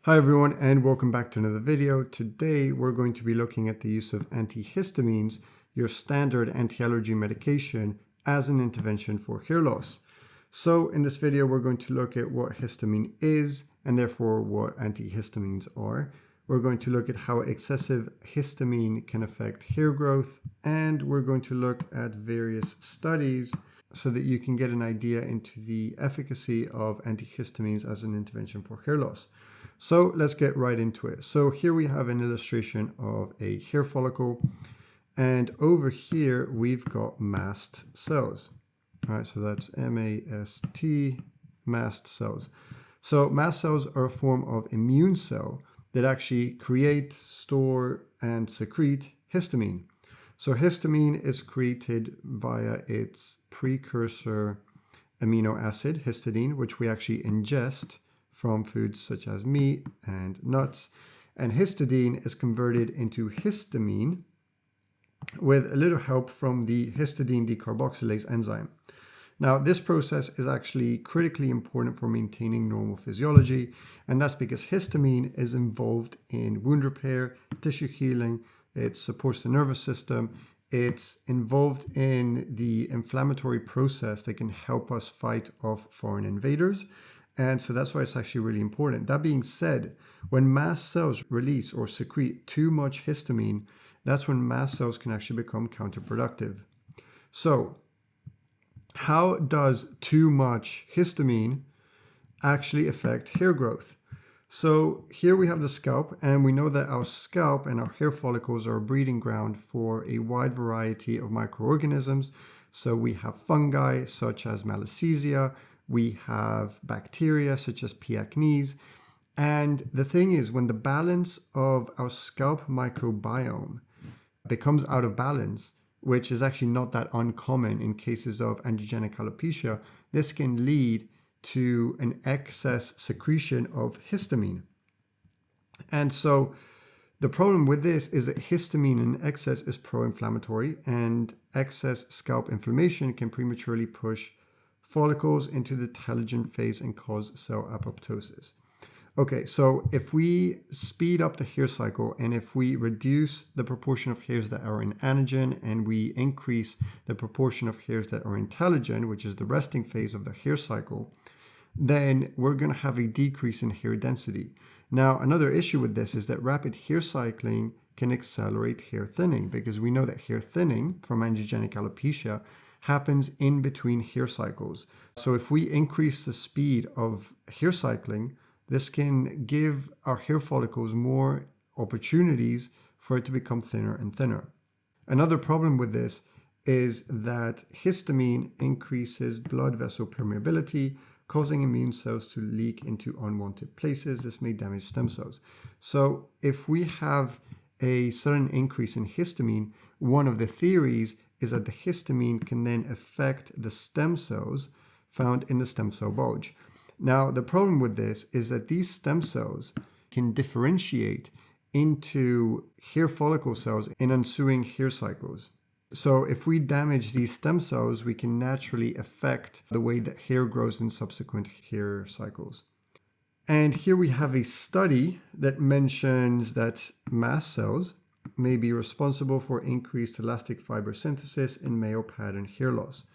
Hi everyone, and welcome back to another video. Today we're going to be looking at the use of antihistamines, your standard anti-allergy medication, as an intervention for hair loss. So in this video we're going to look at what histamine is and therefore what antihistamines are. We're going to look at how excessive histamine can affect hair growth, and we're going to look at various studies so that you can get an idea into the efficacy of antihistamines as an intervention for hair loss. So let's get right into it. So here we have an illustration of a hair follicle, and over here we've got mast cells. All right, so that's M-A-S-T, mast cells. So mast cells are a form of immune cell that actually create, store, and secrete histamine. So histamine is created via its precursor amino acid, histidine, which we actually ingest from foods such as meat and nuts. And histidine is converted into histamine with a little help from the histidine decarboxylase enzyme. Now, this process is actually critically important for maintaining normal physiology, and that's because histamine is involved in wound repair, tissue healing, it supports the nervous system, it's involved in the inflammatory process that can help us fight off foreign invaders. And so that's why it's actually really important. That being said, when mast cells release or secrete too much histamine, that's when mast cells can actually become counterproductive. So how does too much histamine actually affect hair growth? So here we have the scalp, and we know that our scalp and our hair follicles are a breeding ground for a wide variety of microorganisms. So we have fungi such as Malassezia, we have bacteria such as P. acnes. And the thing is, when the balance of our scalp microbiome becomes out of balance, which is actually not that uncommon in cases of androgenic alopecia, this can lead to an excess secretion of histamine. And so the problem with this is that histamine in excess is pro-inflammatory, and excess scalp inflammation can prematurely push follicles into the telogen phase and cause cell apoptosis. Okay, so if we speed up the hair cycle and if we reduce the proportion of hairs that are in anagen and we increase the proportion of hairs that are in telogen, which is the resting phase of the hair cycle, then we're going to have a decrease in hair density. Now, another issue with this is that rapid hair cycling can accelerate hair thinning, because we know that hair thinning from androgenic alopecia happens in between hair cycles. So if we increase the speed of hair cycling, this can give our hair follicles more opportunities for it to become thinner and thinner. Another problem with this is that histamine increases blood vessel permeability, causing immune cells to leak into unwanted places. This may damage stem cells. So if we have a sudden increase in histamine, one of the theories is that the histamine can then affect the stem cells found in the stem cell bulge. Now, the problem with this is that these stem cells can differentiate into hair follicle cells in ensuing hair cycles. So if we damage these stem cells, we can naturally affect the way that hair grows in subsequent hair cycles. And here we have a study that mentions that mast cells may be responsible for increased elastic fiber synthesis in male pattern hair loss.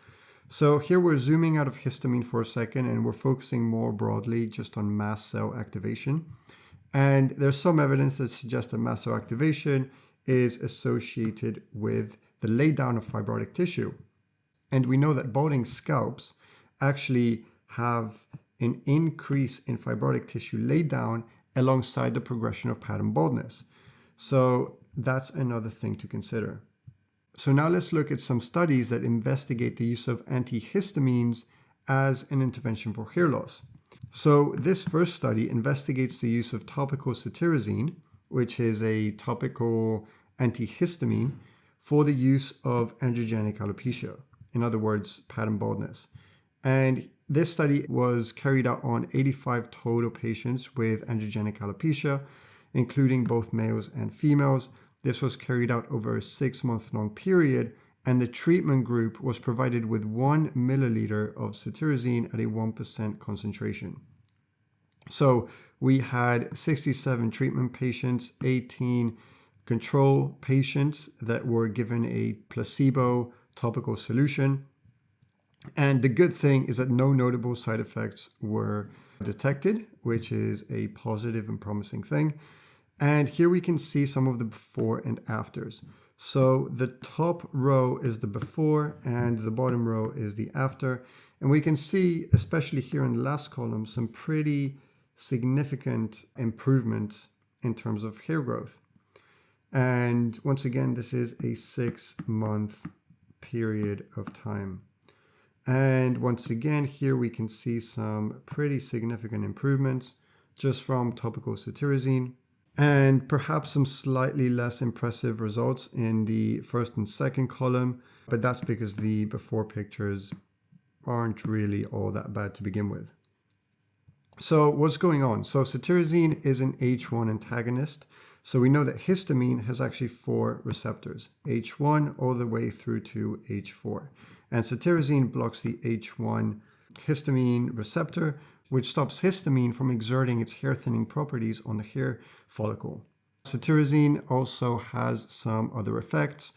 So here we're zooming out of histamine for a second, and we're focusing more broadly just on mast cell activation. And there's some evidence that suggests that mast cell activation is associated with the laydown of fibrotic tissue. And we know that balding scalps actually have an increase in fibrotic tissue laydown alongside the progression of pattern baldness. So that's another thing to consider. So now let's look at some studies that investigate the use of antihistamines as an intervention for hair loss. So this first study investigates the use of topical cetirizine, which is a topical antihistamine, for the use of androgenic alopecia, in other words, pattern baldness. And this study was carried out on 85 total patients with androgenic alopecia, including both males and females. This was carried out over a 6-month-long period, and the treatment group was provided with 1 milliliter of cetirizine at a 1% concentration. So we had 67 treatment patients, 18 control patients that were given a placebo topical solution. And the good thing is that no notable side effects were detected, which is a positive and promising thing. And here we can see some of the before and afters. So the top row is the before and the bottom row is the after. And we can see, especially here in the last column, some pretty significant improvements in terms of hair growth. And once again, this is a 6-month period of time. And once again, here we can see some pretty significant improvements just from topical cetirizine, and perhaps some slightly less impressive results in the first and second column, but that's because the before pictures aren't really all that bad to begin with. So what's going on? So cetirizine is an H1 antagonist. So we know that histamine has actually 4 receptors, H1 all the way through to H4. And cetirizine blocks the H1 histamine receptor, which stops histamine from exerting its hair thinning properties on the hair follicle. Cetirizine also has some other effects,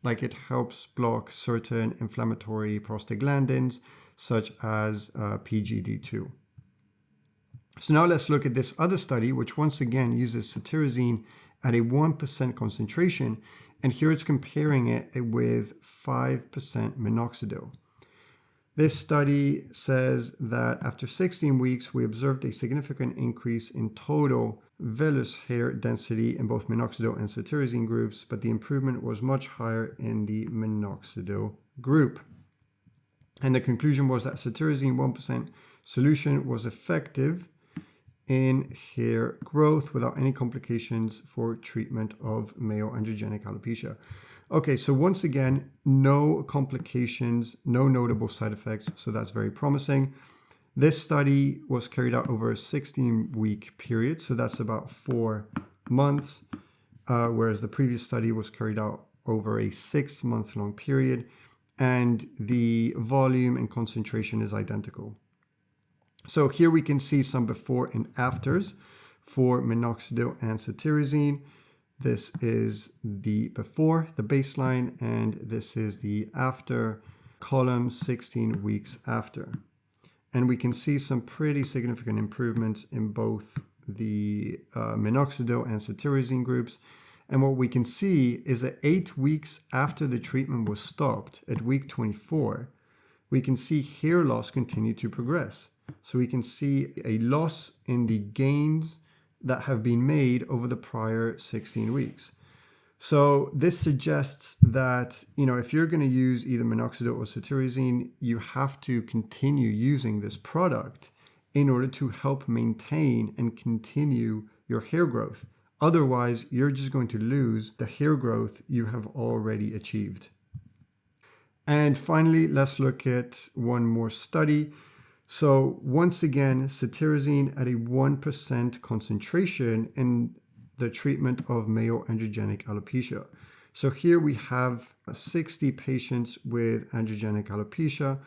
like it helps block certain inflammatory prostaglandins, such as PGD2. So now let's look at this other study, which once again uses cetirizine at a 1% concentration, and here it's comparing it with 5% minoxidil. This study says that after 16 weeks, we observed a significant increase in total vellus hair density in both minoxidil and cetirizine groups, but the improvement was much higher in the minoxidil group. And the conclusion was that cetirizine 1% solution was effective in hair growth without any complications for treatment of male androgenic alopecia. Okay, so once again, no complications, no notable side effects, so that's very promising. This study was carried out over a 16-week period, so that's about 4 months, whereas the previous study was carried out over a 6-month-long period, and the volume and concentration is identical. So here we can see some before and afters for minoxidil and cetirizine. This is the before, the baseline, and this is the after column 16 weeks after. And we can see some pretty significant improvements in both the minoxidil and cetirizine groups. And what we can see is that 8 weeks after the treatment was stopped, at week 24, we can see hair loss continue to progress. So we can see a loss in the gains that have been made over the prior 16 weeks. So this suggests that, if you're going to use either minoxidil or cetirizine, you have to continue using this product in order to help maintain and continue your hair growth. Otherwise, you're just going to lose the hair growth you have already achieved. And finally, let's look at one more study. So once again, cetirizine at a 1% concentration in the treatment of male androgenic alopecia. So here we have 60 patients with androgenic alopecia.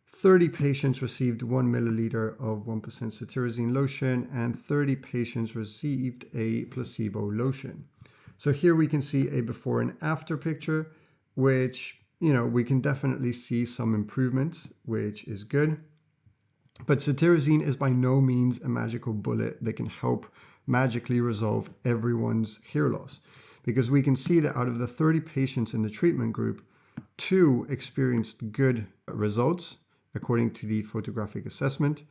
30 patients received 1 milliliter of 1% cetirizine lotion, and 30 patients received a placebo lotion. So here we can see a before and after picture, which, we can definitely see some improvements, which is good. But cetirizine is by no means a magical bullet that can help magically resolve everyone's hair loss, because we can see that out of the 30 patients in the treatment group, 2 experienced good results according to the photographic assessment.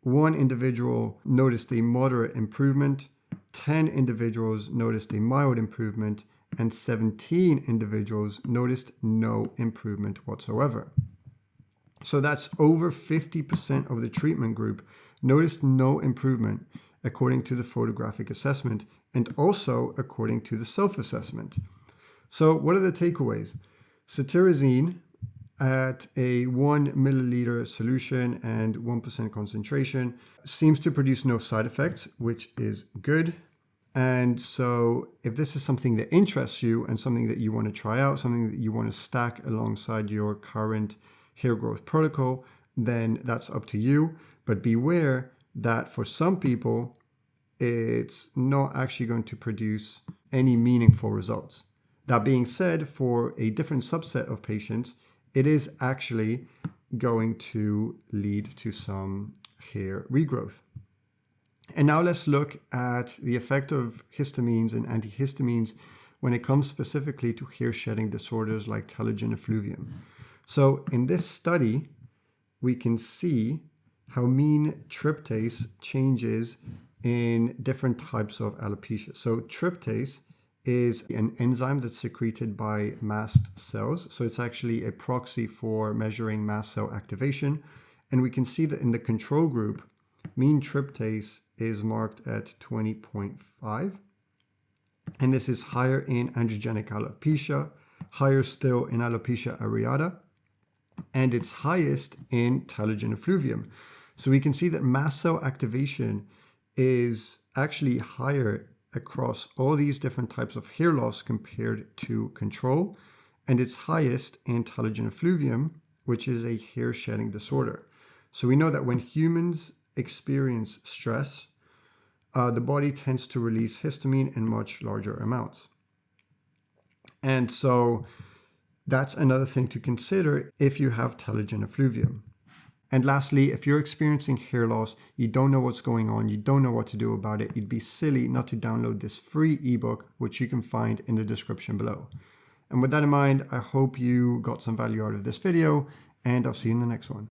1 individual noticed a moderate improvement, 10 individuals noticed a mild improvement, and 17 individuals noticed no improvement whatsoever. So that's over 50% of the treatment group noticed no improvement according to the photographic assessment, and also according to the self-assessment. So what are the takeaways? Cetirizine at a 1 milliliter solution and 1% concentration seems to produce no side effects, which is good. And so if this is something that interests you and something that you want to try out, something that you want to stack alongside your current hair growth protocol, then that's up to you. But beware, that for some people, it's not actually going to produce any meaningful results. That being said, for a different subset of patients, it is actually going to lead to some hair regrowth. And now let's look at the effect of histamines and antihistamines when it comes specifically to hair shedding disorders like telogen effluvium. So in this study, we can see how mean tryptase changes in different types of alopecia. So tryptase is an enzyme that's secreted by mast cells. So it's actually a proxy for measuring mast cell activation. And we can see that in the control group, mean tryptase is marked at 20.5. And this is higher in androgenic alopecia, higher still in alopecia areata, and it's highest in telogen effluvium. So we can see that mast cell activation is actually higher across all these different types of hair loss compared to control, and it's highest in telogen effluvium, which is a hair shedding disorder. So we know that when humans experience stress, the body tends to release histamine in much larger amounts. And so that's another thing to consider if you have telogen effluvium. And lastly, if you're experiencing hair loss, you don't know what's going on, you don't know what to do about it, it'd be silly not to download this free ebook, which you can find in the description below. And with that in mind, I hope you got some value out of this video, and I'll see you in the next one.